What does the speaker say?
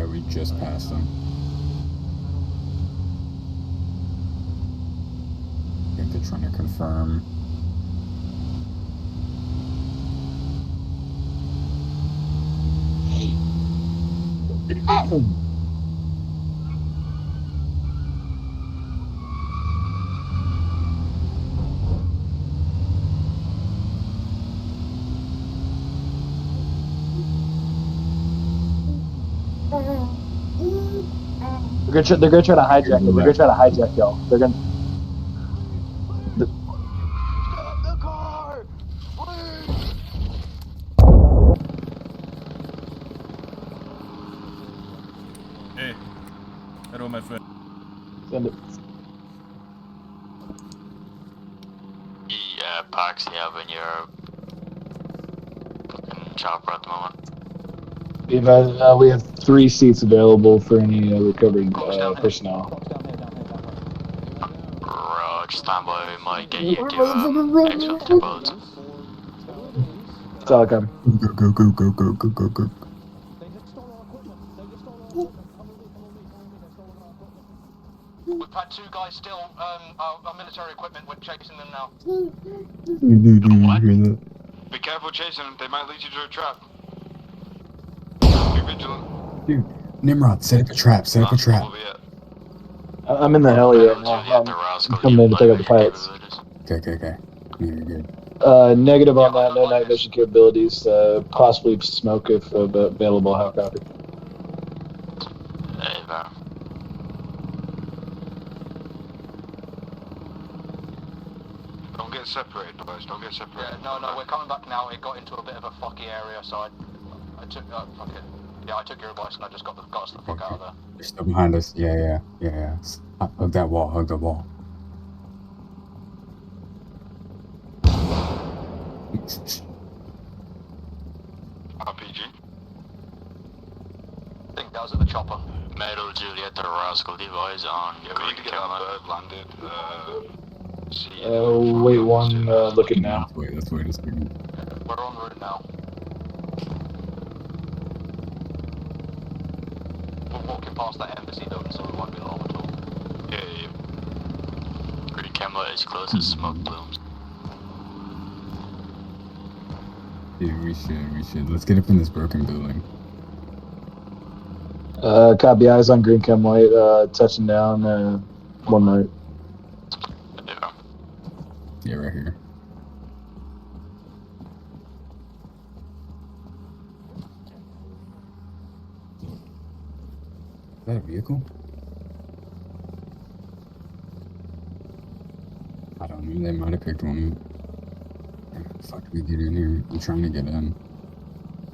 Yeah, we just passed them. I think they're trying to confirm. They're gonna try to hijack it. They're gonna try to hijack y'all. They're gonna. Stop the car! Please! Hey, hello, my friend. Send it. Yeah, Pax, you have in your fucking chopper at the moment. We have 3 seats available for any recovered personnel. Roger, stand by, we might get you to exfil the boats. Telecom. Go. We've had 2 guys still, our military equipment, we're chasing them now. What? Be careful chasing them, they might lead you to a trap. Be vigilant. Dude, Nimrod, set up a trap, set up a trap. We'll be at. I'm in the heli right now. I'm coming in to pick up the pilots. Okay. You're good. Negative on that. No night vision capabilities. Possibly smoke if available. How copy? Don't get separated, boys. Don't get separated. Yeah, no, we're coming back now. It got into a bit of a fucky area, so I took, fuck it. Yeah, I took your advice and I just got us the fuck out of there. They're still behind us. Yeah. Hug that wall, hug the wall. RPG. I think that was at the chopper. Metal Juliet or Rascal device on. Yeah, we need to get that bird landed. Wait one. Looking now. Let's wait a second. We're en route now. We're walking past that embassy building, so we won't be long at all. Yeah. Green camera is close as smoke blooms. Yeah, we should. Let's get up in this broken building. Copy. Eyes on green chem white. Touching down. 1 right. Yeah, right here. Is that a vehicle? I don't know. They might have picked one. Fuck, we get in here. I'm trying to get in.